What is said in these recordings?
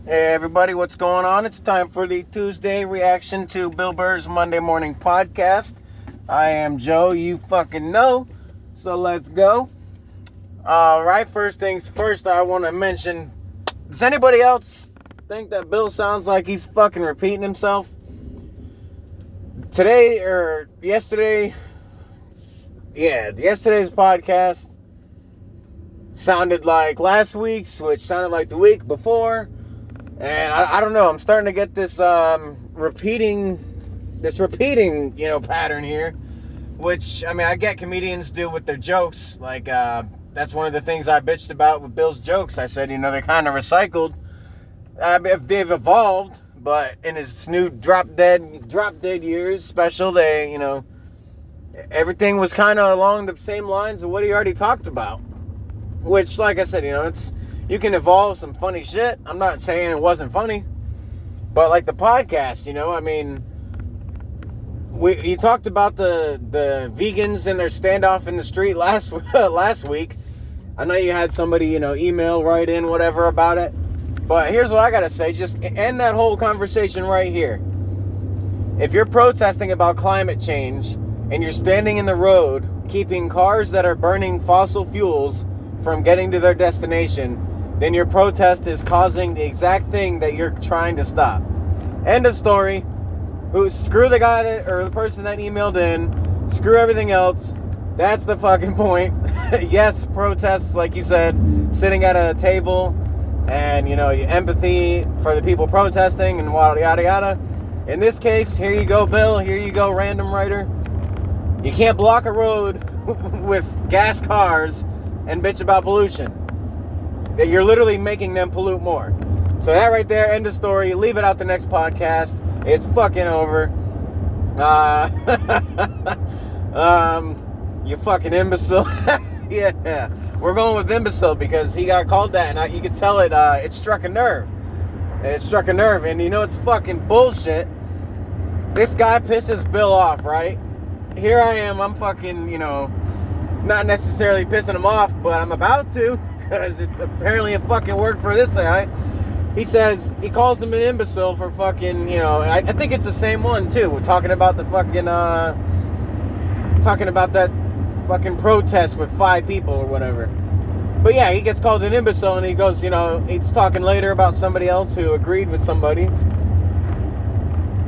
Hey everybody, what's going on? It's time for the Tuesday reaction to Bill Burr's Monday morning podcast. I am Joe, you fucking know. So let's go. Alright, first things first, I want to mention, does anybody else think that Bill sounds like he's fucking repeating himself? Yesterday's podcast sounded like last week's, which sounded like the week before. And I don't know, I'm starting to get this repeating, pattern here. Which, I get comedians do with their jokes. Like, that's one of the things I bitched about with Bill's jokes. I said, they're kind of recycled. If they've evolved, but in his new Drop Dead Years special, everything was kind of along the same lines of what he already talked about. Which, like I said, you can evolve some funny shit. I'm not saying it wasn't funny. But like the podcast, you talked about the vegans and their standoff in the street last week. I know you had somebody, email, write in, whatever about it. But here's what I gotta say. Just end that whole conversation right here. If you're protesting about climate change and you're standing in the road keeping cars that are burning fossil fuels from getting to their destination, then your protest is causing the exact thing that you're trying to stop. End of story. Screw the guy or the person that emailed in. Screw everything else. That's the fucking point. Yes, protests, like you said, sitting at a table and, empathy for the people protesting and yada yada. In this case, here you go, Bill. Here you go, random writer. You can't block a road with gas cars and bitch about pollution. You're literally making them pollute more. So that right there, end of story. Leave it out the next podcast. It's fucking over. You fucking imbecile. Yeah, we're going with imbecile because he got called that, and you could tell it struck a nerve. It struck a nerve, and it's fucking bullshit. This guy pisses Bill off, right? Here I am, I'm fucking, not necessarily pissing him off, but I'm about to, because it's apparently a fucking word for this guy. He calls him an imbecile for fucking, I think it's the same one too. We're talking about the fucking, talking about that fucking protest with 5 people or whatever. But yeah, he gets called an imbecile and he goes, he's talking later about somebody else who agreed with somebody.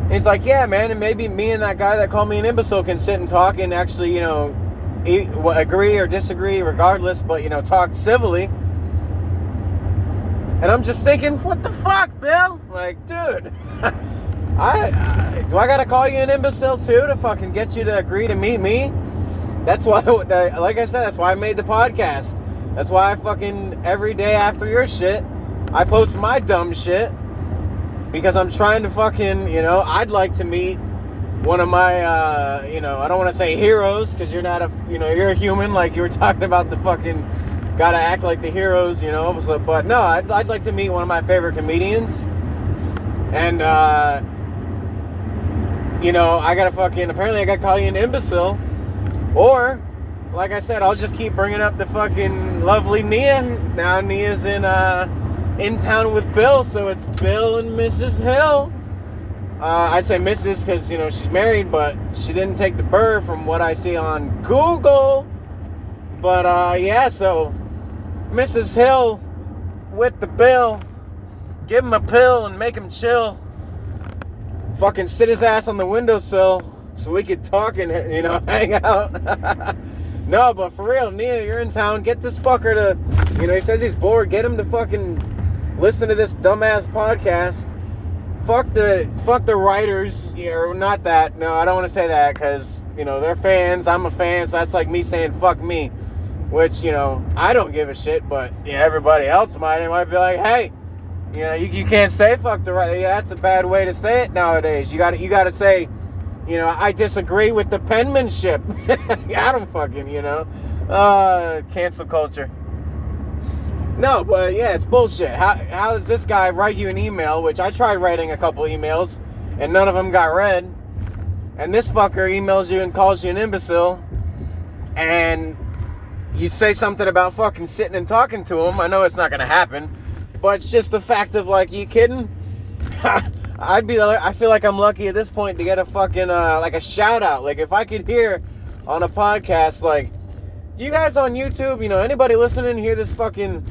And he's like, yeah, man, and maybe me and that guy that called me an imbecile can sit and talk and actually, agree or disagree regardless, but, talk civilly. And I'm just thinking, what the fuck, Bill? Like, dude, do I gotta call you an imbecile too to fucking get you to agree to meet me? That's why, like I said, that's why I made the podcast. That's why I fucking, every day after your shit, I post my dumb shit. Because I'm trying to fucking, I'd like to meet one of my, I don't want to say heroes, because you're not you're a human, like you were talking about the fucking, gotta act like the heroes, so, but no, I'd like to meet one of my favorite comedians. And, apparently I gotta call you an imbecile. Or, like I said, I'll just keep bringing up the fucking lovely Nia. Now Nia's in town with Bill, so it's Bill and Mrs. Hill. I'd say Mrs. because, she's married, but she didn't take the Burr from what I see on Google. But, so Mrs. Hill with the Bill. Give him a pill and make him chill. Fucking sit his ass on the windowsill so we could talk and, hang out. No, but for real, Nia, you're in town. Get this fucker to, he says he's bored. Get him to fucking listen to this dumbass podcast. Fuck the writers. Yeah, not that. No, I don't want to say that because, they're fans. I'm a fan, so that's like me saying fuck me. Which, I don't give a shit, but everybody else might. It might be like, hey, you can't say fuck the writer. Yeah, that's a bad way to say it nowadays. You got to say, I disagree with the penmanship. I don't fucking, cancel culture. No, but yeah, it's bullshit. How does this guy write you an email, which I tried writing a couple emails, and none of them got read, and this fucker emails you and calls you an imbecile, and you say something about fucking sitting and talking to him. I know it's not going to happen, But it's just the fact of, like, you kidding? I feel like I'm lucky at this point to get a fucking, like a shout out. Like, if I could hear on a podcast, like, you guys on YouTube, you know, anybody listening hear this fucking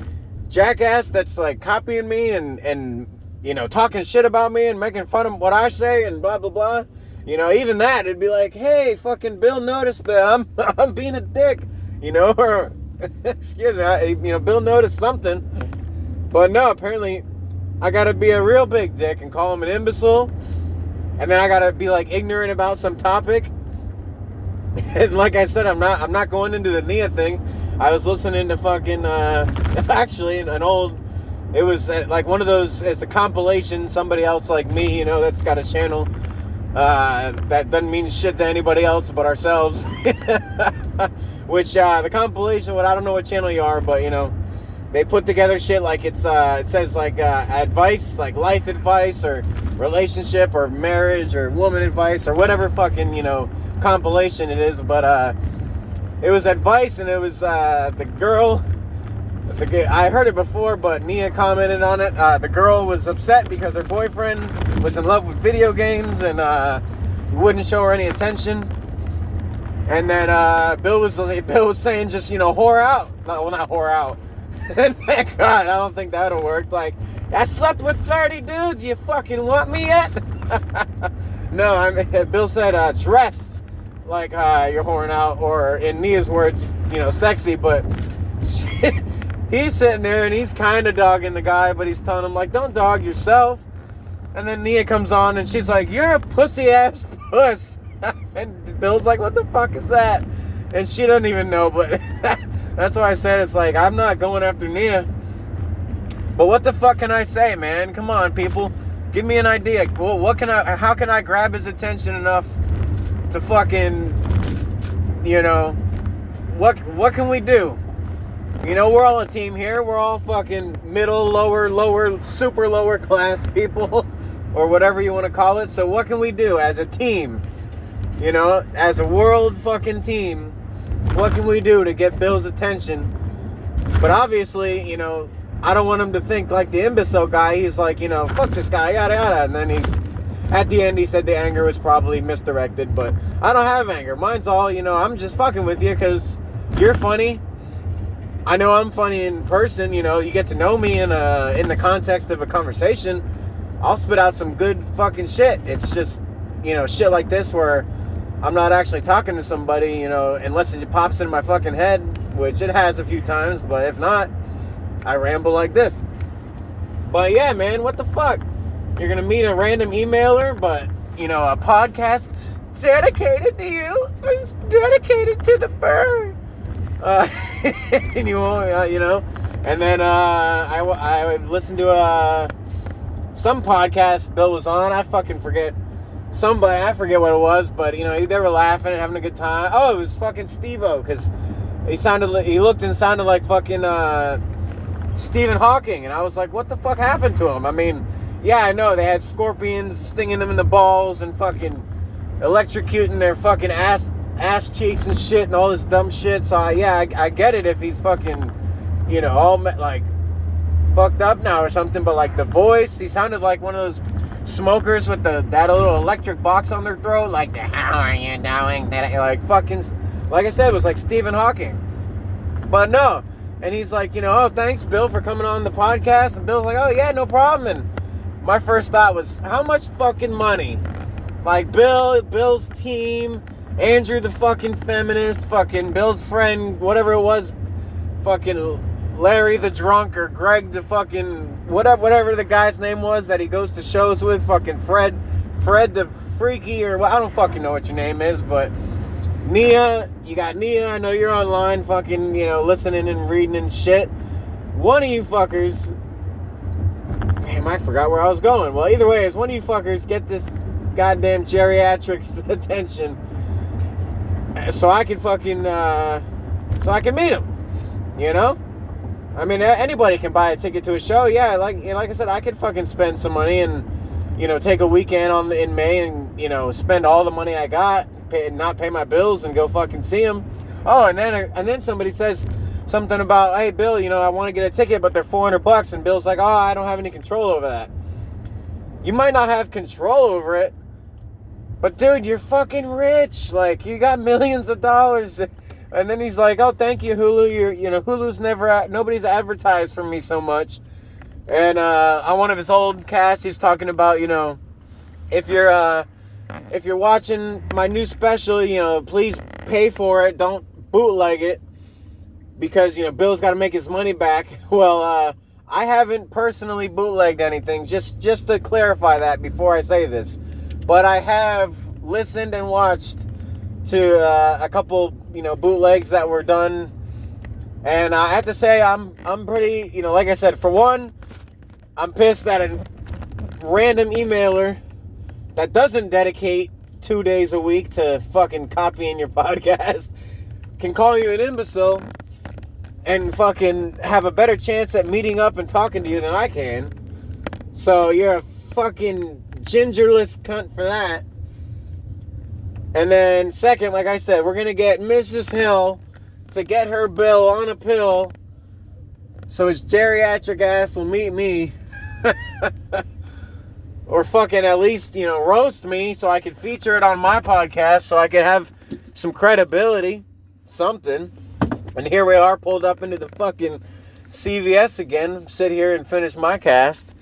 jackass that's, like, copying me and you know, talking shit about me and making fun of what I say and blah, blah, blah. You know, even that, it'd be like, hey, fucking Bill noticed that I'm being a dick, you know, or, excuse me, you know, Bill noticed something. But no, apparently, I gotta be a real big dick and call him an imbecile. And then I gotta be, like, ignorant about some topic. And like I said, I'm not going into the Nia thing. I was listening to fucking, actually, an old, it was like one of those, it's a compilation, somebody else like me, you know, that's got a channel that doesn't mean shit to anybody else but ourselves. Which, the compilation, I don't know what channel you are, but, you know, they put together shit like it's, it says like advice, like life advice or relationship or marriage or woman advice or whatever fucking, you know, compilation it is. But it was advice, and it was the girl, I heard it before, but Nia commented on it. The girl was upset because her boyfriend was in love with video games and he wouldn't show her any attention. And then Bill was saying, just, you know, whore out. Well, not whore out. And God, I don't think that'll work. Like, I slept with 30 dudes. You fucking want me yet? No, I mean, Bill said dress like you're whoring out, or in Nia's words, you know, sexy. But he's sitting there and he's kind of dogging the guy, but he's telling him, like, don't dog yourself. And then Nia comes on and she's like, you're a pussy ass puss. And Bill's like, what the fuck is that? And she doesn't even know, but that's why I said it's like, I'm not going after Nia. But what the fuck can I say, man? Come on, people. Give me an idea. Well, how can I grab his attention enough to fucking, you know, what can we do? You know, we're all a team here. We're all fucking middle, lower, super lower class people, or whatever you want to call it. So what can we do as a team? You know, as a world fucking team, what can we do to get Bill's attention? But obviously, you know, I don't want him to think like the imbecile guy. He's like, you know, fuck this guy, yada yada. And then at the end, he said the anger was probably misdirected. But I don't have anger. Mine's all, you know, I'm just fucking with you because you're funny. I know I'm funny in person. You know, you get to know me in the context of a conversation. I'll spit out some good fucking shit. It's just, you know, shit like this where I'm not actually talking to somebody, you know, unless it pops in my fucking head, which it has a few times, but if not, I ramble like this. But yeah, man, what the fuck? You're gonna meet a random emailer, but, you know, a podcast dedicated to you, it's dedicated to the Burr. And you won't, you know, and then I listened to some podcast Bill was on. I fucking forget. Somebody, I forget what it was, but, you know, they were laughing and having a good time. Oh, it was fucking Steve-O, because he looked and sounded like fucking Stephen Hawking, and I was like, what the fuck happened to him? I mean, yeah, I know, they had scorpions stinging them in the balls and fucking electrocuting their fucking ass cheeks and shit and all this dumb shit, so I get it if he's fucking, you know, all, like, fucked up now or something, but, like, the voice, he sounded like one of those smokers with that little electric box on their throat, like, how are you doing? Like, fucking, like I said, it was like Stephen Hawking. But no, and he's like, you know, oh, thanks, Bill, for coming on the podcast. And Bill's like, oh, yeah, no problem. And my first thought was, how much fucking money? Like, Bill's team, Andrew the fucking feminist, fucking Bill's friend, whatever it was, fucking Larry the drunk, or Greg the fucking whatever the guy's name was that he goes to shows with, fucking Fred the freaky, or I don't fucking know what your name is, but Nia, you got Nia, I know you're online fucking, you know, listening and reading and shit. One of you fuckers, damn, I forgot where I was going. Well, either way, is one of you fuckers get this goddamn geriatric's attention so I can fucking so I can meet him, you know? I mean, anybody can buy a ticket to a show. Yeah, like I said, I could fucking spend some money and, you know, take a weekend in May and, you know, spend all the money I got, not pay my bills and go fucking see him. Oh, and then somebody says, something about, hey, Bill, I want to get a ticket, but they're $400. And Bill's like, oh, I don't have any control over that. You might not have control over it, but dude, you're fucking rich. Like, you got millions of dollars. And then he's like, oh, thank you, Hulu. Hulu's nobody's advertised for me so much. And on one of his old casts, he's talking about, if you're watching my new special, please pay for it. Don't bootleg it, because Bill's got to make his money back. Well, I haven't personally bootlegged anything. Just to clarify that before I say this, but I have listened and watched to a couple bootlegs that were done, and I have to say I'm pretty like I said, for one, I'm pissed that a random emailer that doesn't dedicate 2 days a week to fucking copying your podcast can call you an imbecile and fucking have a better chance at meeting up and talking to you than I can. So you're a fucking gingerless cunt for that. And then second, like I said, we're going to get Mrs. Hill to get her Bill on a pill so his geriatric ass will meet me. Or fucking at least, roast me so I could feature it on my podcast so I could have some credibility. Something. And here we are, pulled up into the fucking CVS again. Sit here and finish my cast.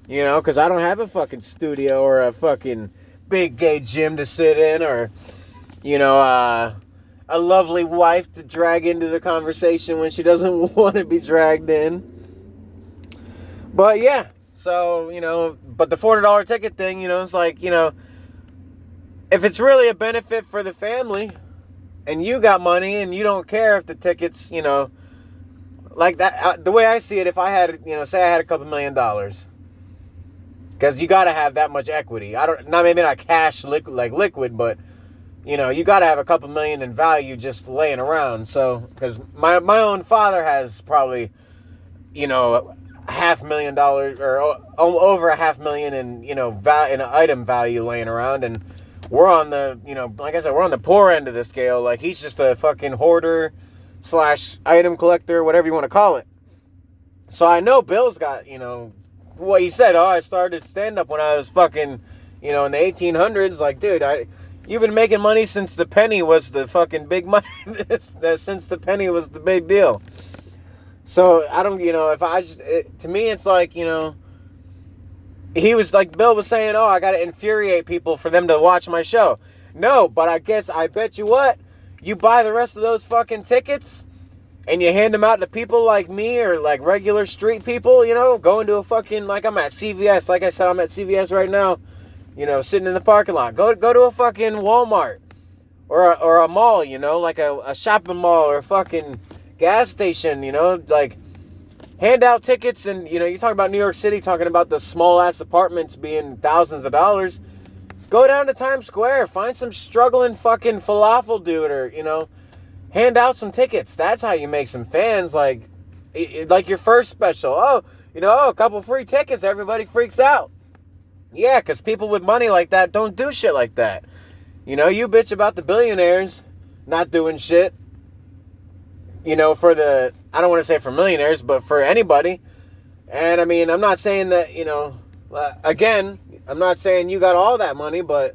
Because I don't have a fucking studio or a fucking big gay gym to sit in, or, a lovely wife to drag into the conversation when she doesn't want to be dragged in. But yeah. So, but the $400 ticket thing, it's like, if it's really a benefit for the family and you got money and you don't care if the tickets, like that, the way I see it, if I had, say I had a couple $1 million, because you got to have that much equity. Maybe not cash liquid, but, you got to have a couple million in value just laying around. So, because my own father has probably, $500,000 or over $500,000 in in item value laying around, and we're on the like I said, we're on the poor end of the scale. Like, he's just a fucking hoarder / item collector, whatever you want to call it. So I know Bill's got what he said. Oh, I started stand up when I was fucking in the 1800s. Like, dude, you've been making money since the penny was the fucking big money. Since the penny was the big deal. So, I don't, if I just, to me, it's like, he was like, Bill was saying, oh, I got to infuriate people for them to watch my show. No, but I bet you what, you buy the rest of those fucking tickets and you hand them out to people like me or like regular street people, going to a fucking, like I'm at CVS. Like I said, I'm at CVS right now, sitting in the parking lot. Go to a fucking Walmart or a mall, like a shopping mall or a fucking gas station, like hand out tickets. And you talk about New York City, talking about the small ass apartments being thousands of dollars. Go down to Times Square, find some struggling fucking falafel dude, or hand out some tickets. That's how you make some fans. Like your first special, a couple free tickets, everybody freaks out. Yeah, because people with money like that don't do shit like that. You bitch about the billionaires not doing shit, for the, I don't want to say for millionaires, but for anybody. And I mean, I'm not saying that, again, I'm not saying you got all that money, but,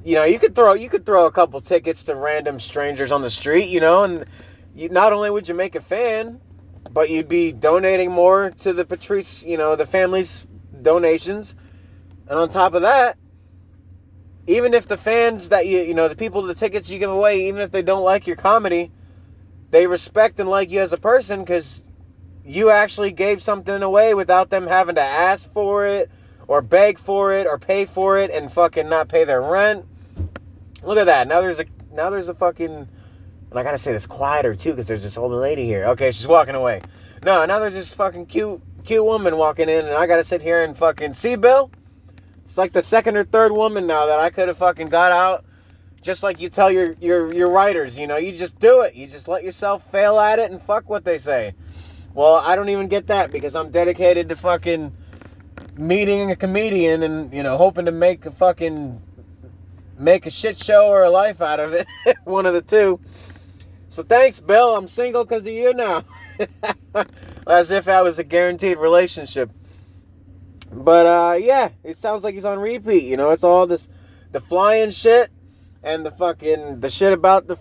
you could throw a couple tickets to random strangers on the street, and not only would you make a fan, but you'd be donating more to the Patrice, the family's donations. And on top of that, even if the fans that the people, the tickets you give away, even if they don't like your comedy, they respect and like you as a person because you actually gave something away without them having to ask for it or beg for it or pay for it and fucking not pay their rent. Look at that. Now there's a fucking, and I gotta say this quieter too because there's this old lady here. Okay, she's walking away. No, now there's this fucking cute woman walking in, and I gotta sit here and fucking see Bill. It's like the second or third woman now that I could have fucking got out. Just like you tell your writers, you just do it. You just let yourself fail at it and fuck what they say. Well, I don't even get that because I'm dedicated to fucking meeting a comedian and, hoping to make a shit show or a life out of it. One of the two. So thanks, Bill. I'm single because of you now. As if that was a guaranteed relationship. But yeah, it sounds like he's on repeat. You know, it's all this, the flying shit, and the shit about the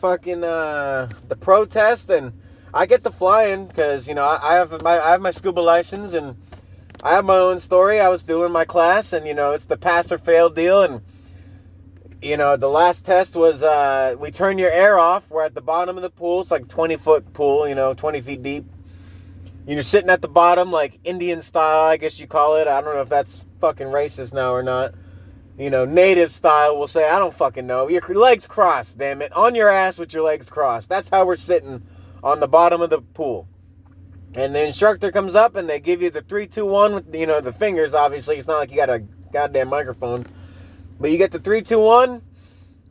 protest. And I get the flying because, you know, I have my scuba license, and I have my own story. I was doing my class, and, you know, it's the pass or fail deal. And, you know, the last test was we turn your air off. We're at the bottom of the pool. It's like a 20-foot pool, you know, 20 feet deep. You're sitting at the bottom, like Indian style, I guess you call it. I don't know if that's fucking racist now or not. You know, native style, we'll say. I don't fucking know. Your legs crossed, damn it. On your ass with your legs crossed. That's how we're sitting on the bottom of the pool. And the instructor comes up, and they give you the 3, 2, 1 with, you know, the fingers, obviously. It's not like you got a goddamn microphone. But you get the 3, 2, 1,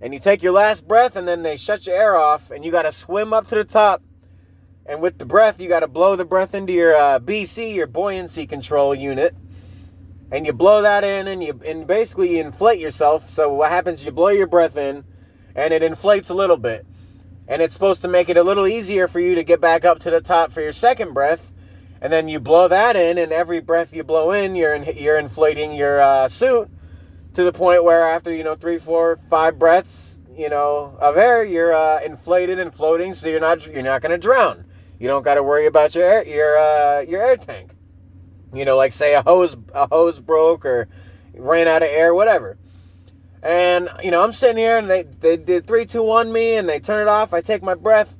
and you take your last breath, and then they shut your air off, and you got to swim up to the top. And with the breath, you got to blow the breath into your BC, your buoyancy control unit. And you blow that in, and basically you inflate yourself. So what happens, you blow your breath in, and it inflates a little bit. And it's supposed to make it a little easier for you to get back up to the top for your second breath. And then you blow that in, and every breath you blow in, you're inflating your suit to the point where after, you know, 3, 4, 5 breaths, you know, of air, you're inflated and floating, so you're not going to drown. You don't got to worry about your air tank. You know, like say a hose broke or ran out of air, whatever. And, you know, I'm sitting here, and they did 3, 2, 1 me, and they turn it off. I take my breath,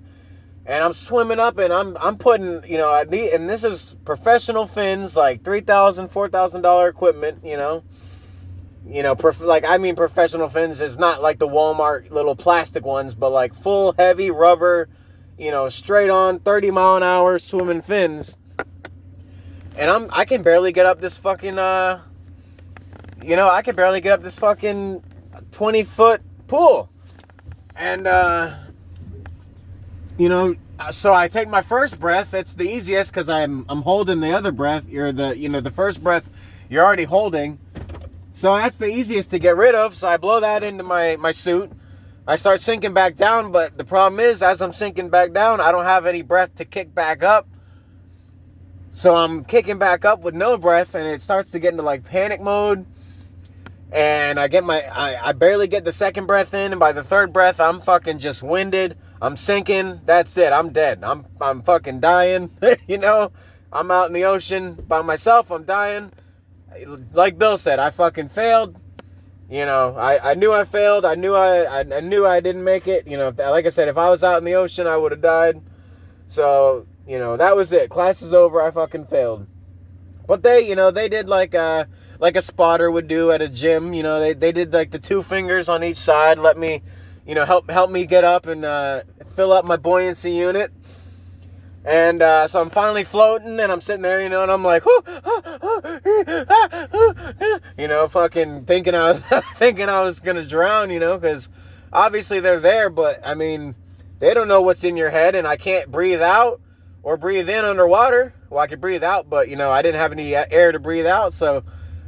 and I'm swimming up, and I'm putting, you know, and this is professional fins, like $3,000, $4,000 equipment, you know. You know, professional fins is not like the Walmart little plastic ones, but like full heavy rubber, you know, straight on 30-mile-an-hour swimming fins. And I can barely get up this fucking, 20-foot pool. And, you know, so I take my first breath. It's the easiest because I'm holding the other breath. The first breath you're already holding. So that's the easiest to get rid of. So I blow that into my suit. I start sinking back down, but the problem is, as I'm sinking back down, I don't have any breath to kick back up. So I'm kicking back up with no breath, and it starts to get into like panic mode. And I barely get the second breath in, and by the third breath, I'm fucking just winded. I'm sinking. That's it. I'm dead. I'm fucking dying. You know, I'm out in the ocean by myself. I'm dying. Like Bill said, I fucking failed. You know, I knew I failed. I knew I didn't make it. You know, like I said, if I was out in the ocean, I would have died. So, you know, that was it. Class is over. I fucking failed. But they did like a spotter would do at a gym. You know, they did like the 2 fingers on each side. Let me, you know, help me get up and fill up my buoyancy unit. And so I'm finally floating, and I'm sitting there, you know, and I'm like, you know, fucking thinking I was gonna drown, you know, because obviously they're there, but I mean, they don't know what's in your head, and I can't breathe out or breathe in underwater. Well, I could breathe out, but you know, I didn't have any air to breathe out, so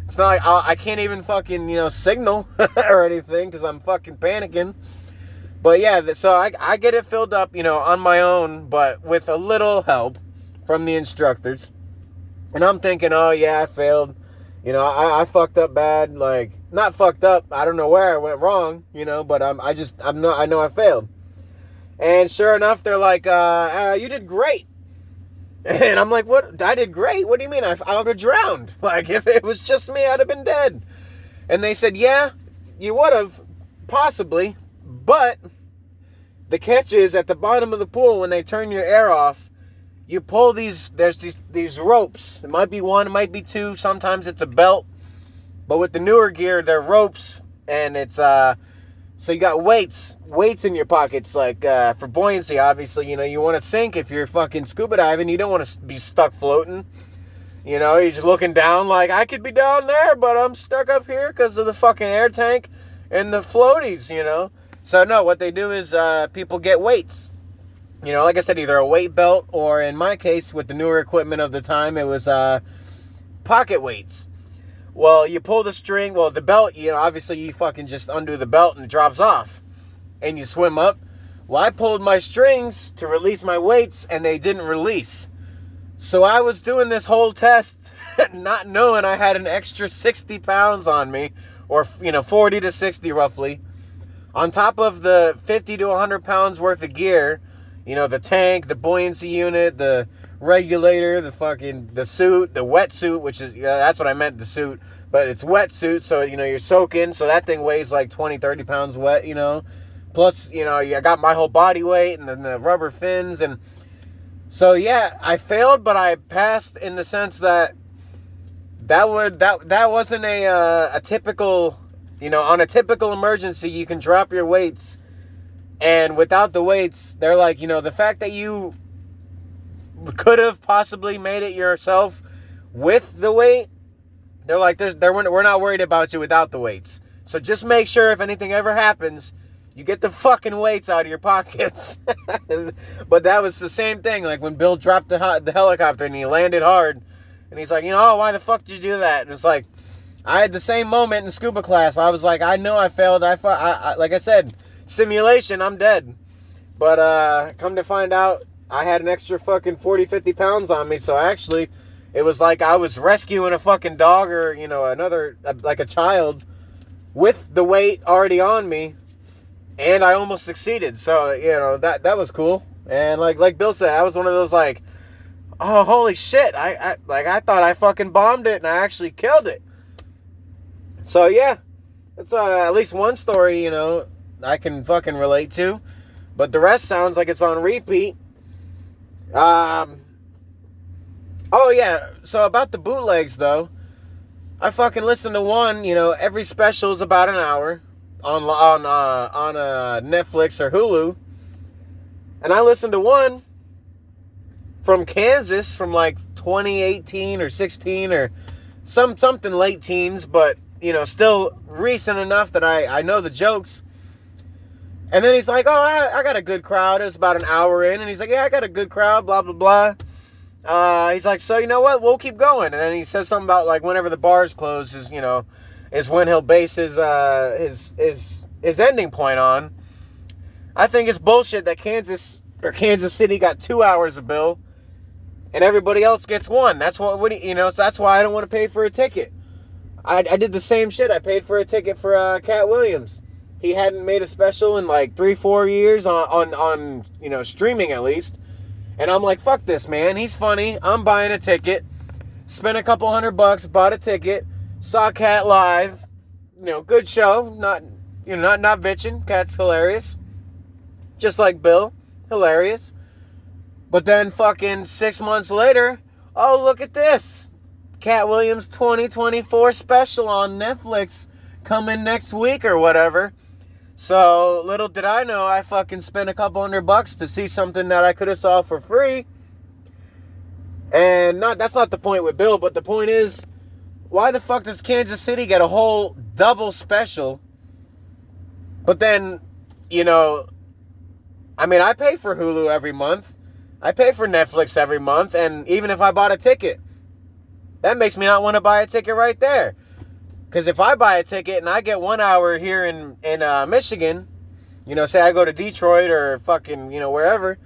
it's not like I can't even fucking, you know, signal or anything because I'm fucking panicking. But yeah, so I get it filled up, you know, on my own, but with a little help from the instructors. And I'm thinking, oh yeah, I failed. You know, I fucked up bad. Like, not fucked up. I don't know where I went wrong, you know, but I know I failed. And sure enough, they're like, you did great. And I'm like, what? I did great? What do you mean? I would have drowned. Like, if it was just me, I'd have been dead. And they said, yeah, you would have, possibly. But the catch is, at the bottom of the pool, when they turn your air off, you pull there's these ropes. It might be 1, it might be 2, sometimes it's a belt. But with the newer gear, they're ropes, and it's, so you got weights in your pockets, like, for buoyancy, obviously. You know, you want to sink if you're fucking scuba diving. You don't want to be stuck floating. You know, you're just looking down like, I could be down there, but I'm stuck up here because of the fucking air tank and the floaties, you know. So, no, what they do is people get weights. You know, like I said, either a weight belt or, in my case, with the newer equipment of the time, it was pocket weights. Well, you pull the string. Well, the belt, you know, obviously you fucking just undo the belt and it drops off. And you swim up. Well, I pulled my strings to release my weights, and they didn't release. So I was doing this whole test not knowing I had an extra 60 pounds on me, or 40 to 60 roughly, on top of the 50 to 100 pounds worth of gear. The tank, the buoyancy unit, the regulator, the suit, the wetsuit, which is, that's what I meant, the suit, but it's wetsuit, so you're soaking, so that thing weighs like 20, 30 pounds wet, plus, I got my whole body weight, and then the rubber fins, and so yeah, I failed, but I passed in the sense that wasn't a typical, on a typical emergency, you can drop your weights, and without the weights, they're like, the fact that you could have possibly made it yourself with the weight, they're like, we're not worried about you without the weights. So just make sure if anything ever happens, you get the fucking weights out of your pockets. But that was the same thing. Like when Bill dropped the helicopter and he landed hard, and he's like, oh, why the fuck did you do that? And it's like, I had the same moment in scuba class. I was like, I know I failed. I like I said, simulation, I'm dead. But come to find out, I had an extra fucking 40, 50 pounds on me. So actually, it was like I was rescuing a fucking dog or, another, like a child, with the weight already on me. And I almost succeeded. So, that was cool. And like Bill said, I was one of those like, oh, holy shit. I thought I fucking bombed it and I actually killed it. So, yeah. That's at least one story, I can fucking relate to. But the rest sounds like it's on repeat. Oh, yeah. So, about the bootlegs, though. I fucking listened to one, every special is about an hour. On Netflix or Hulu, and I listened to one from Kansas from like 2018 or 16 or something late teens, but still recent enough that I know the jokes. And then he's like, oh, I got a good crowd. It was about an hour in, and he's like, yeah, I got a good crowd, blah blah blah. He's like, so you know what, we'll keep going. And then he says something about like whenever the bars close is when he'll base his ending point on. I think it's bullshit that Kansas City got 2 hours of Bill, and everybody else gets one. That's so that's why I don't want to pay for a ticket. I did the same shit. I paid for a ticket for Cat Williams. He hadn't made a special in like 3-4 years on streaming at least, and I'm like, fuck this, man. He's funny. I'm buying a ticket. Spent a couple $100, bought a ticket. Saw Cat live, good show, not bitching. Cat's hilarious, just like Bill, hilarious. But then fucking 6 months later, oh, look at this, Cat Williams 2024 special on Netflix coming next week or whatever. So little did I know, I fucking spent a couple $100 to see something that I could have saw for free. And that's not the point with Bill, but the point is, why the fuck does Kansas City get a whole double special? But then, I pay for Hulu every month. I pay for Netflix every month. And even if I bought a ticket, that makes me not want to buy a ticket right there. Because if I buy a ticket and I get 1 hour here in Michigan, say I go to Detroit or fucking, wherever,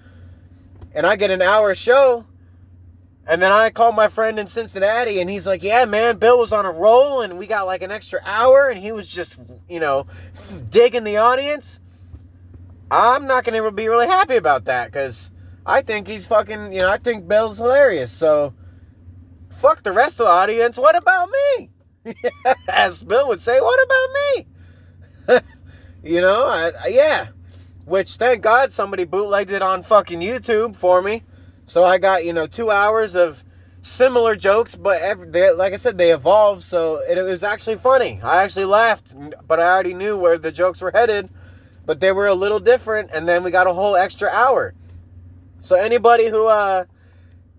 and I get an hour show, and then I call my friend in Cincinnati, and he's like, yeah, man, Bill was on a roll, and we got like an extra hour, and he was just, digging the audience. I'm not going to be really happy about that, because I think he's fucking, I think Bill's hilarious. So, fuck the rest of the audience. What about me? As Bill would say, what about me? Yeah. Which, thank God, somebody bootlegged it on fucking YouTube for me. So I got, 2 hours of similar jokes, but like I said, they evolved, so it was actually funny. I actually laughed, but I already knew where the jokes were headed, but they were a little different, and then we got a whole extra hour. So anybody who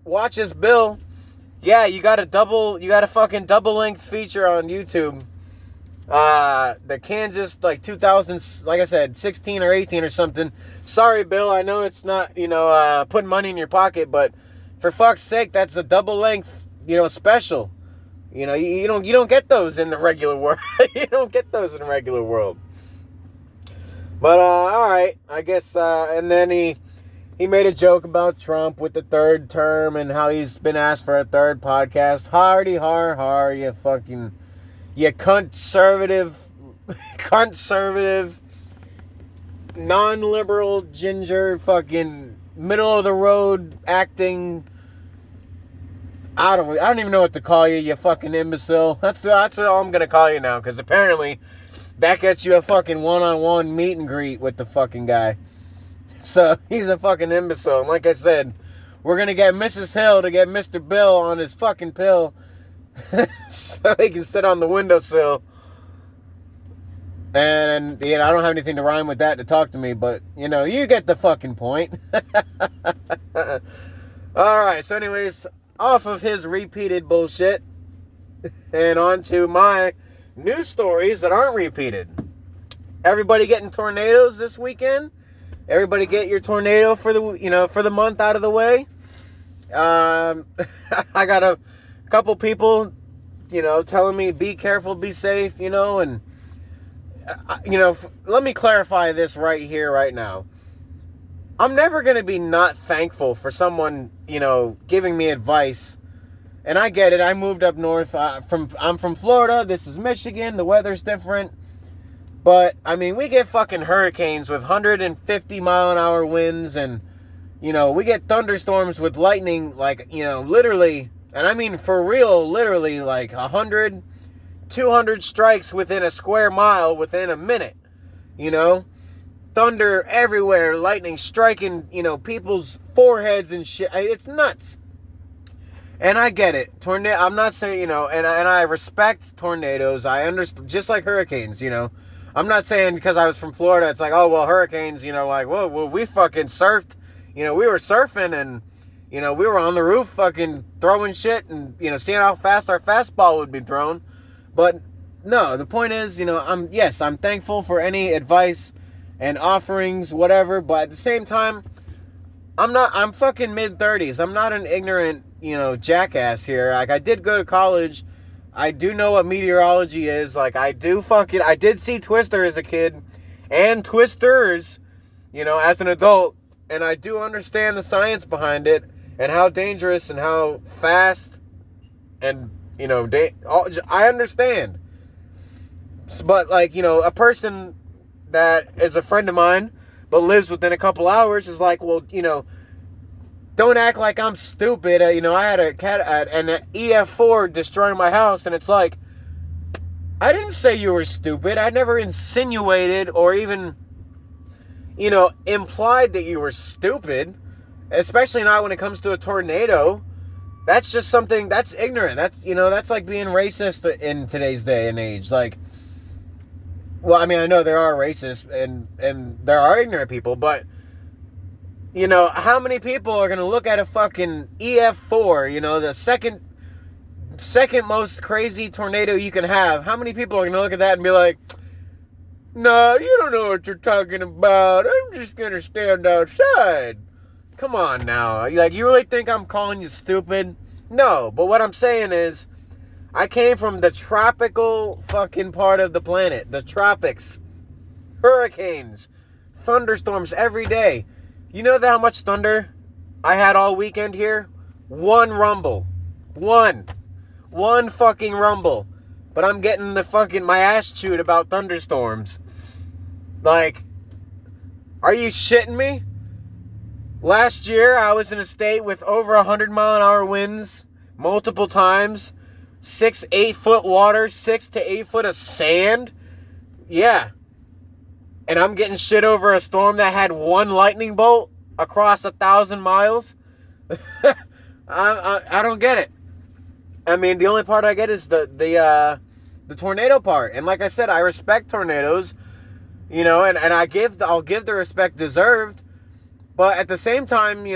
watches Bill, yeah, you got a fucking double-length feature on YouTube. The Kansas, like 2000, like I said, 16 or 18 or something. Sorry, Bill, I know it's not, putting money in your pocket, but for fuck's sake, that's a double-length, special. You don't get those in the regular world. You don't get those in the regular world. But all right, I guess. And then he made a joke about Trump with the third term and how he's been asked for a third podcast. Hardy har, you fucking, you conservative, non-liberal ginger, fucking middle of the road acting. I don't even know what to call you, you fucking imbecile. That's what I'm gonna call you now, because apparently that gets you a fucking one-on-one meet and greet with the fucking guy. So he's a fucking imbecile. And like I said, we're gonna get Mrs. Hill to get Mr. Bill on his fucking pill so he can sit on the windowsill. And you know, I don't have anything to rhyme with that to talk to me, but you know, you get the fucking point. Alright, so anyways, off of his repeated bullshit and on to my news stories that aren't repeated. Everybody getting tornadoes this weekend? Everybody get your tornado for the month out of the way. I got a couple people, telling me be careful, be safe, and let me clarify this right here, right now. I'm never going to be not thankful for someone, giving me advice. And I get it. I moved up north. I'm from Florida. This is Michigan. The weather's different. But, I mean, we get fucking hurricanes with 150 mile an hour winds. And, we get thunderstorms with lightning, like, literally. And I mean, for real, literally, like 100, 200 strikes within a square mile within a minute. Thunder everywhere, lightning striking, people's foreheads and shit. It's nuts. And I get it. I'm not saying, and I respect tornadoes. I understand, just like hurricanes, I'm not saying because I was from Florida, it's like, oh, well, hurricanes, like, well, we fucking surfed. We were surfing and, we were on the roof fucking throwing shit and, seeing how fast our fastball would be thrown. But no, the point is, I'm thankful for any advice and offerings, whatever, but at the same time, I'm fucking mid-30s. I'm not an ignorant, jackass here. Like, I did go to college. I do know what meteorology is. Like, I did see Twister as a kid, and Twisters, as an adult, and I do understand the science behind it, and how dangerous and how fast, and, I understand. But, like, a person that is a friend of mine but lives within a couple hours is like, well, don't act like I'm stupid. I had an EF4 destroying my house, and it's like, I didn't say you were stupid. I never insinuated or even implied that you were stupid, especially not when it comes to a tornado. That's just something that's ignorant. That's like being racist in today's day and age. Like, well, I mean, I know there are racists and there are ignorant people, but, how many people are going to look at a fucking EF4, the second most crazy tornado you can have? How many people are going to look at that and be like, no, you don't know what you're talking about. I'm just going to stand outside. Come on now. Like, you really think I'm calling you stupid? No, but what I'm saying is, I came from the tropical fucking part of the planet. The tropics. Hurricanes. Thunderstorms every day. You know how much thunder I had all weekend here? One rumble. One fucking rumble. But I'm getting my ass chewed about thunderstorms. Like, are you shitting me? Last year, I was in a state with over 100 mile an hour winds multiple times. 6-8 foot water, 6 to 8 foot of sand. Yeah. And I'm getting shit over a storm that had one lightning bolt across 1,000 miles. I don't get it. I mean, the only part I get is the tornado part. And like I said, I respect tornadoes, and I'll give the respect deserved. But at the same time,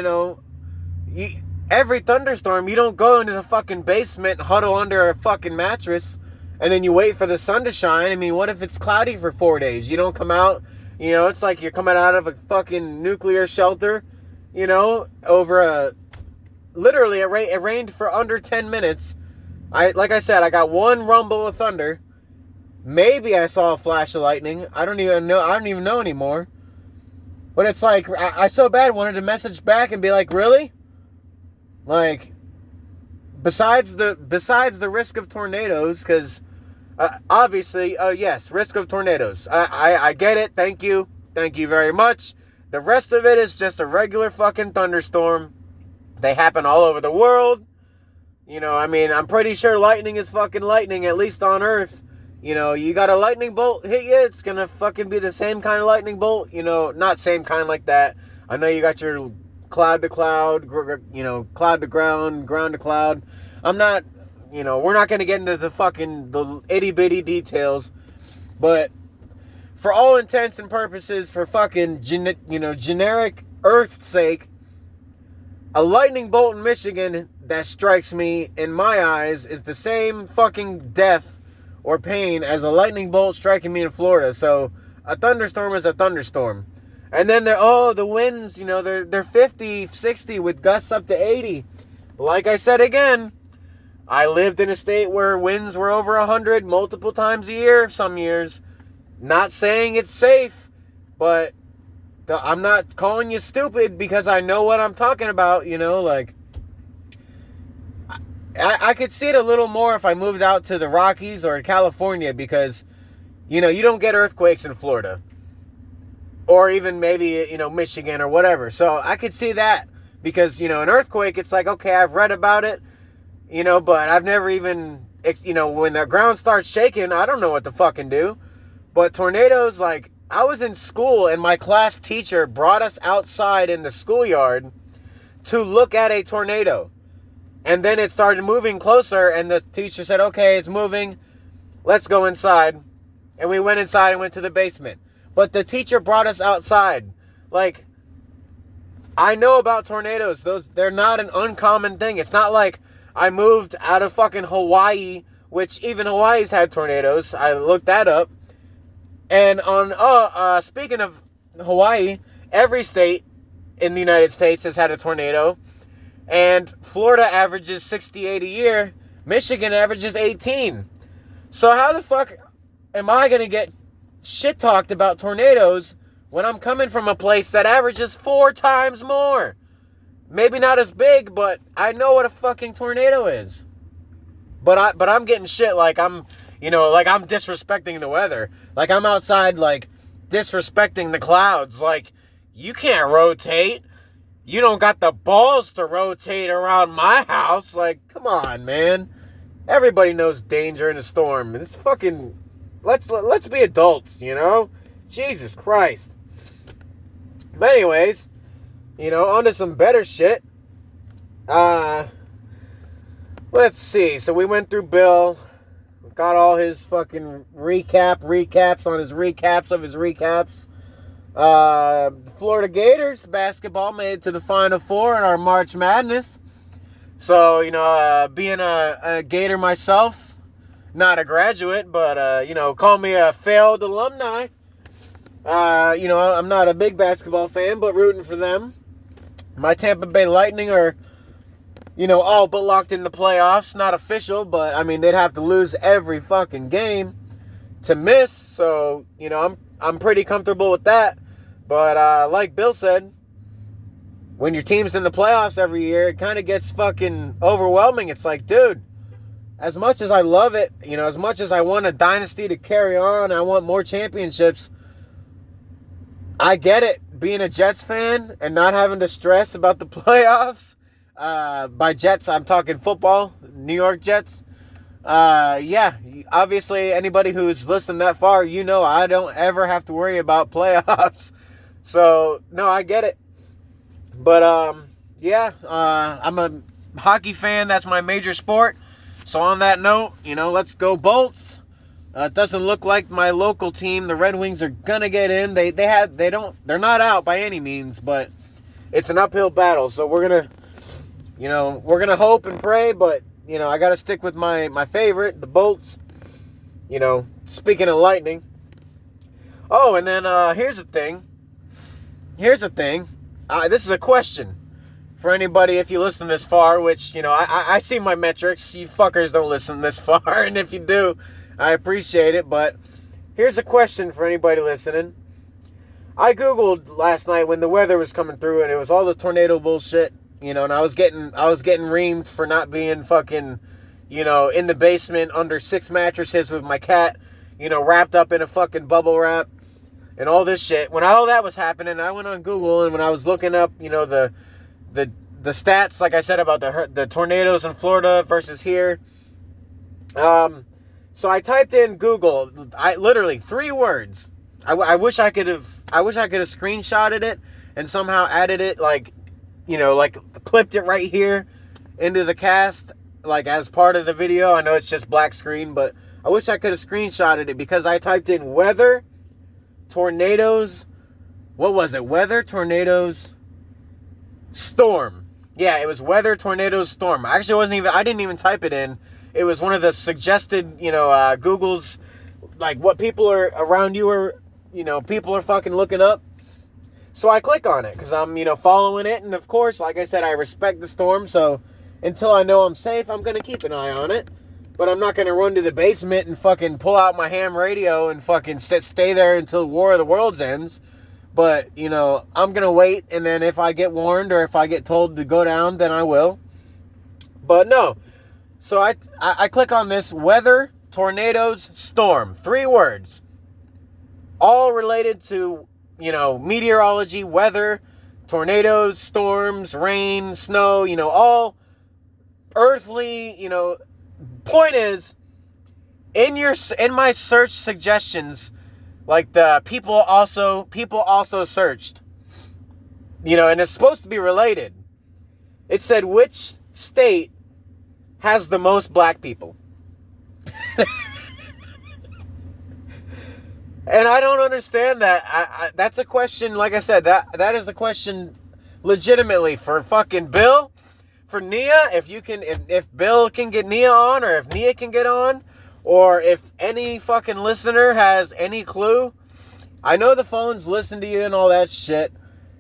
every thunderstorm, you don't go into the fucking basement, huddle under a fucking mattress, and then you wait for the sun to shine. I mean, what if it's cloudy for 4 days? You don't come out, it's like you're coming out of a fucking nuclear shelter, literally, it rained for under 10 minutes. Like I said, I got one rumble of thunder, Maybe I saw a flash of lightning. I don't even know anymore. But it's like, I so bad wanted to message back and be like, really? Like, besides the risk of tornadoes, because obviously, yes, risk of tornadoes. I get it. Thank you very much. The rest of it is just a regular fucking thunderstorm. They happen all over the world. You know, I mean, I'm pretty sure lightning is fucking lightning, at least on Earth. You know, you got a lightning bolt hit you, it's gonna fucking be the same kind of lightning bolt. You know, not same kind like that. I know you got your cloud to cloud, you know, cloud to ground, ground to cloud. I'm not, you know, we're not gonna get into the itty bitty details. But for all intents and purposes, for fucking, generic Earth's sake, a lightning bolt in Michigan that strikes me, in my eyes, is the same fucking death or pain as a lightning bolt striking me in Florida. So a thunderstorm is a thunderstorm. And then the winds, you know, they're 50, 60 with gusts up to 80. Like I said again, I lived in a state where winds were over 100 multiple times a year, some years. Not saying it's safe, but I'm not calling you stupid because I know what I'm talking about, you know, like, I could see it a little more if I moved out to the Rockies or California because, you know, you don't get earthquakes in Florida. Or even maybe, you know, Michigan or whatever. So I could see that because, you know, an earthquake, it's like, okay, I've read about it, you know, but I've never even, you know, when the ground starts shaking, I don't know what to fucking do. But tornadoes, like, I was in school and my class teacher brought us outside in the schoolyard to look at a tornado. And then it started moving closer, and the teacher said, okay, it's moving. Let's go inside. And we went inside and went to the basement. But the teacher brought us outside. Like, I know about tornadoes. They're not an uncommon thing. It's not like I moved out of fucking Hawaii, which even Hawaii's had tornadoes. I looked that up. And speaking of Hawaii, every state in the United States has had a tornado. And Florida averages 68 a year. Michigan averages 18. So how the fuck am I going to get shit talked about tornadoes when I'm coming from a place that averages 4 times more? Maybe not as big, but I know what a fucking tornado is. But I'm getting shit like I'm, you know, like I'm disrespecting the weather. Like I'm outside, like, disrespecting the clouds. Like, you can't rotate. You don't got the balls to rotate around my house. Like, come on, man. Everybody knows danger in a storm. It's fucking... Let's be adults, you know? Jesus Christ. But anyways, you know, on to some better shit. Let's see. So we went through Bill. Got all his fucking recaps on his recaps of his recaps. Florida Gators basketball made it to the Final Four in our March Madness. So, you know, being a Gator myself, not a graduate, but, you know, call me a failed alumni. You know, I'm not a big basketball fan, but rooting for them. My Tampa Bay Lightning are, you know, all but locked in the playoffs. Not official, but, I mean, they'd have to lose every fucking game to miss. So, you know, I'm pretty comfortable with that. But like Bill said, when your team's in the playoffs every year, it kind of gets fucking overwhelming. It's like, dude, as much as I love it, you know, as much as I want a dynasty to carry on, I want more championships. I get it, being a Jets fan and not having to stress about the playoffs. By Jets, I'm talking football, New York Jets. Yeah, obviously anybody who's listened that far, you know I don't ever have to worry about playoffs. So, no, I get it. But, yeah, I'm a hockey fan. That's my major sport. So on that note, you know, let's go Bolts. It doesn't look like my local team, the Red Wings, are gonna get in. They're not out by any means, but it's an uphill battle. So we're gonna hope and pray, but, you know, I gotta stick with my favorite, the Bolts. You know, speaking of lightning. Oh, and then, here's the thing. This is a question for anybody if you listen this far, which, you know, I see my metrics. You fuckers don't listen this far, and if you do, I appreciate it, but here's a question for anybody listening. I Googled last night when the weather was coming through and it was all the tornado bullshit, and I was getting reamed for not being fucking, in the basement under 6 mattresses with my cat, wrapped up in a fucking bubble wrap and all this shit. When all that was happening, I went on Google, and when I was looking up, the stats, like I said, about the tornadoes in Florida versus here, so I typed in Google, literally 3 words. I wish I could have screenshotted it and somehow added it, like clipped it right here into the cast, like as part of the video. I know it's just black screen, but I wish I could have screenshotted it, because I typed in weather, tornadoes, what was it? Weather, tornadoes, storm. Yeah, it was weather, tornadoes, storm. I didn't even type it in. It was one of the suggested, Google's, like what people are around you are, people are fucking looking up. So I click on it because I'm, following it. And of course, like I said, I respect the storm. So until I know I'm safe, I'm going to keep an eye on it. But I'm not going to run to the basement and fucking pull out my ham radio and fucking stay there until War of the Worlds ends. But, I'm going to wait. And then if I get warned or if I get told to go down, then I will. But no. So I click on this weather, tornadoes, storm. 3 words. All related to, meteorology, weather, tornadoes, storms, rain, snow, all earthly, Point is, in my search suggestions, like the people also searched, and it's supposed to be related. It said, which state has the most black people? And I don't understand that. That's a question, like I said, that is a question legitimately for fucking Bill, for Nia, if Bill can get Nia on, or if Nia can get on, or if any fucking listener has any clue. I know the phones listen to you and all that shit,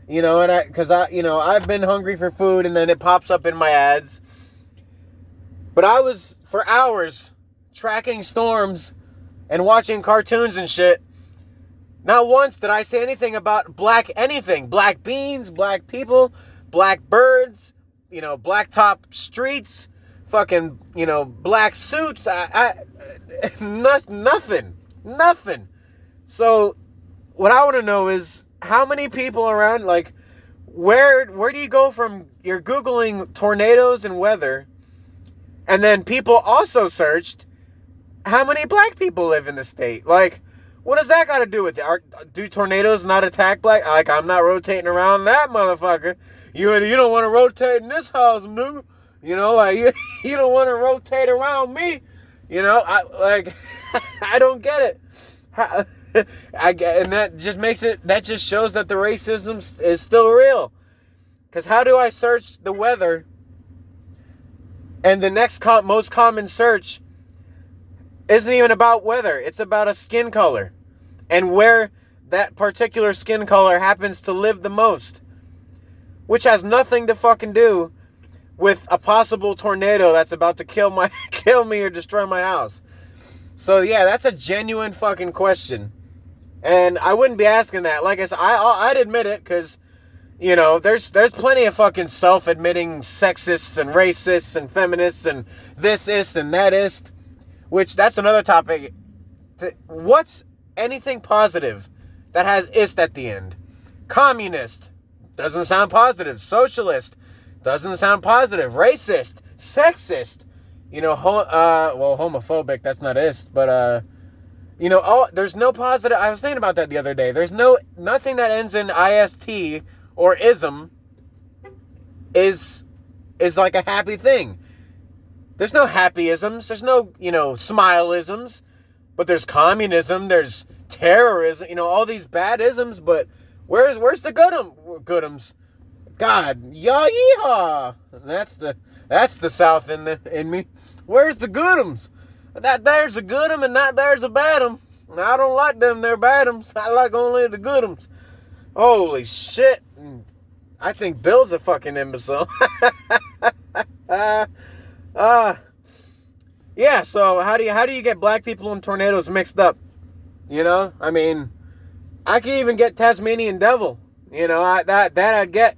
I've been hungry for food and then it pops up in my ads. But I was, for hours, tracking storms and watching cartoons and shit. Not once did I say anything about anything. Black beans, black people, black birds, black top streets, fucking, black suits. Nothing. So, what I want to know is, how many people around, like, where do you go from, you're Googling tornadoes and weather, and then people also searched, how many black people live in the state? Like, what does that got to do with it? Do tornadoes not attack black? Like, I'm not rotating around that motherfucker. You don't want to rotate in this house, nigga. You don't want to rotate around me. I don't get it. And that just shows that the racism is still real. Because how do I search the weather, and the next most common search isn't even about weather. It's about a skin color and where that particular skin color happens to live the most, which has nothing to fucking do with a possible tornado that's about to kill me or destroy my house. So yeah, that's a genuine fucking question, and I wouldn't be asking that. Like I said, I'd admit it, because there's plenty of fucking self-admitting sexists and racists and feminists and this is and that is. Which, that's another topic. What's anything positive that has ist at the end? Communist doesn't sound positive. Socialist doesn't sound positive. Racist, sexist, homophobic, that's not ist, but there's no positive. I was thinking about that the other day. There's nothing that ends in ist or ism is like a happy thing. There's no happyisms. There's no, smileisms. But there's communism. There's terrorism. All these bad isms. But where's the goodums? God, yeehaw. That's the South in me. Where's the goodums? That there's a goodum and that there's a badum. I don't like them. They're badums. I like only the goodums. Holy shit. I think Bill's a fucking imbecile. Yeah, so how do you get black people and tornadoes mixed up? You know, I mean, I could even get Tasmanian devil. You know, that I'd get.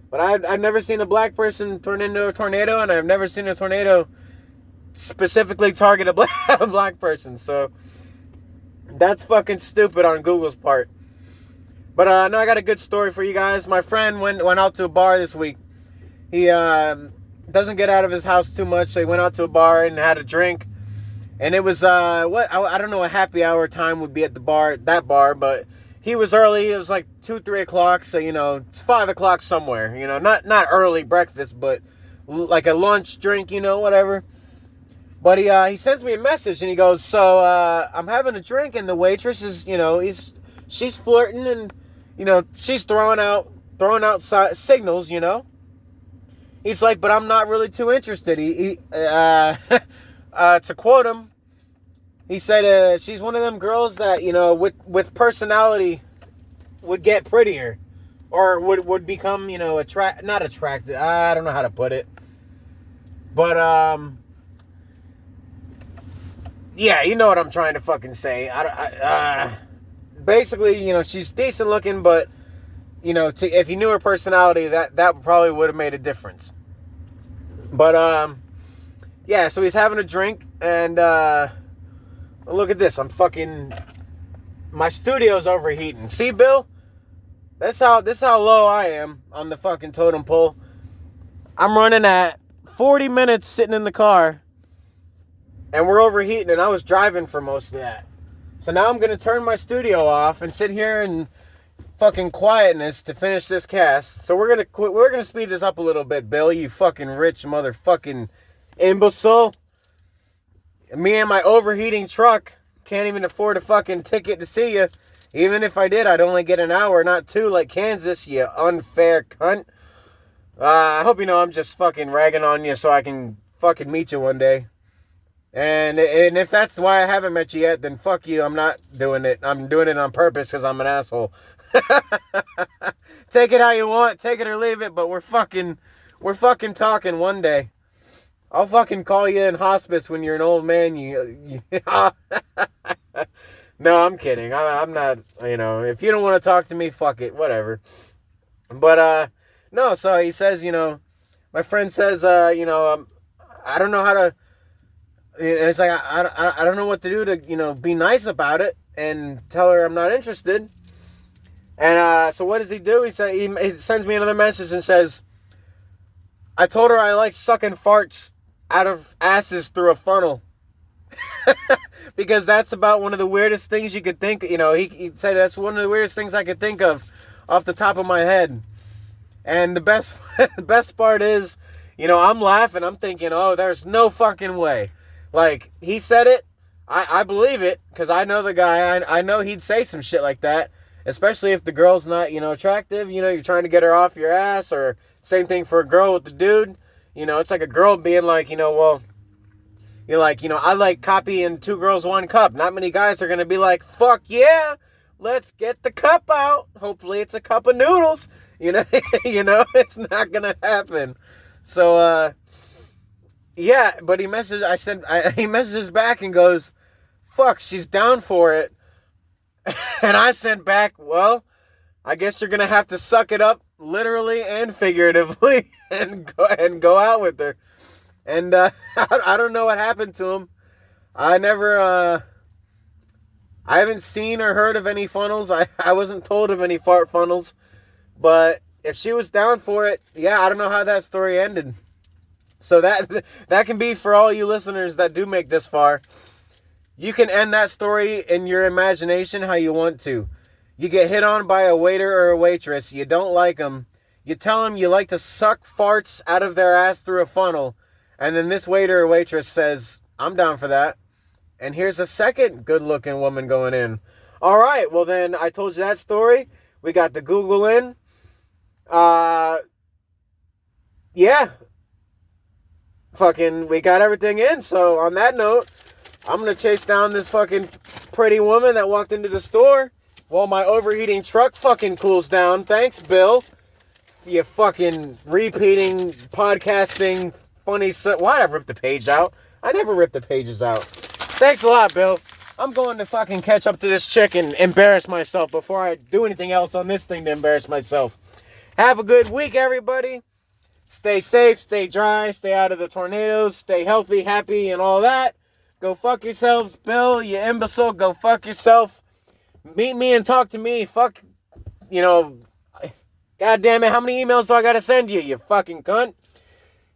But I've never seen a black person turn into a tornado, and I've never seen a tornado specifically target a black person. So that's fucking stupid on Google's part. But no, I got a good story for you guys. My friend went out to a bar this week. He doesn't get out of his house too much, so he went out to a bar and had a drink. And it was I don't know, a happy hour time would be at that bar, but he was early. It was like 2-3 o'clock, so you know it's 5 o'clock somewhere. You know, not early breakfast, but like a lunch drink, you know, whatever. But he sends me a message and he goes, so I'm having a drink and the waitress is, you know, she's flirting and you know she's throwing out signals, you know. He's like, but I'm not really too interested. To quote him, he said, she's one of them girls that, you know, with personality would get prettier or would become, you know, not attractive. I don't know how to put it. But, yeah, you know what I'm trying to fucking say. Basically, you know, she's decent looking, but, you know, if you knew her personality, that probably would have made a difference. But, yeah, so he's having a drink, and, look at this. My studio's overheating. See, Bill? This how low I am on the fucking totem pole. I'm running at 40 minutes sitting in the car, and we're overheating, and I was driving for most of that. So now I'm going to turn my studio off and sit here in fucking quietness to finish this cast. So we're gonna speed this up a little bit, Bill, you fucking rich motherfucking imbecile. Me and my overheating truck can't even afford a fucking ticket to see you. Even if I did, I'd only get an hour, not 2 like Kansas, you unfair cunt. I hope you know I'm just fucking ragging on you so I can fucking meet you one day. And if that's why I haven't met you yet, then fuck you, I'm not doing it. I'm doing it on purpose because I'm an asshole. Take it how you want, take it or leave it, but we're fucking talking one day. I'll fucking call you in hospice when you're an old man. No, I'm kidding. I'm not, you know, if you don't want to talk to me, fuck it, whatever. But, no, so he says, you know, my friend says, you know, I don't know how to, it's like, I don't know what to do to, you know, be nice about it and tell her I'm not interested. And, so what does he do? He sends me another message and says, I told her I like sucking farts out of asses through a funnel. Because that's about one of the weirdest things you could think. You know, he said that's one of the weirdest things I could think of off the top of my head. And the best part is, you know, I'm laughing. I'm thinking, oh, there's no fucking way. Like, he said it. I believe it because I know the guy. I know he'd say some shit like that. Especially if the girl's not, you know, attractive. You know, you're trying to get her off your ass. Or same thing for a girl with the dude. You know, it's like a girl being like, you know, well, you're like, you know, I like copying 2 girls, 1 cup. Not many guys are going to be like, fuck yeah, let's get the cup out. Hopefully it's a cup of noodles. You know, you know, it's not going to happen. So, yeah, but he messages back and goes, fuck, she's down for it. And I sent back, well, I guess you're going to have to suck it up literally and figuratively and go out with her. And I don't know what happened to him. I haven't seen or heard of any funnels. I wasn't told of any fart funnels. But if she was down for it, yeah, I don't know how that story ended. So that can be for all you listeners that do make this far. You can end that story in your imagination how you want to. You get hit on by a waiter or a waitress. You don't like them. You tell them you like to suck farts out of their ass through a funnel. And then this waiter or waitress says, I'm down for that. And here's a second good-looking woman going in. All right, well then, I told you that story. We got the Google in. Yeah. Fucking, we got everything in. So, on that note, I'm going to chase down this fucking pretty woman that walked into the store while my overheating truck fucking cools down. Thanks, Bill. You fucking repeating, podcasting, funny... Why'd I rip the page out? I never rip the pages out. Thanks a lot, Bill. I'm going to fucking catch up to this chick and embarrass myself before I do anything else on this thing to embarrass myself. Have a good week, everybody. Stay safe, stay dry, stay out of the tornadoes, stay healthy, happy, and all that. Go fuck yourselves, Bill, you imbecile. Go fuck yourself. Meet me and talk to me. Fuck, God damn it, how many emails do I gotta send you, you fucking cunt?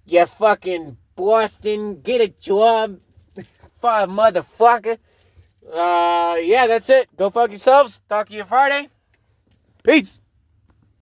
You fucking Boston, get a job, motherfucker. Yeah, that's it. Go fuck yourselves. Talk to you Friday. Peace.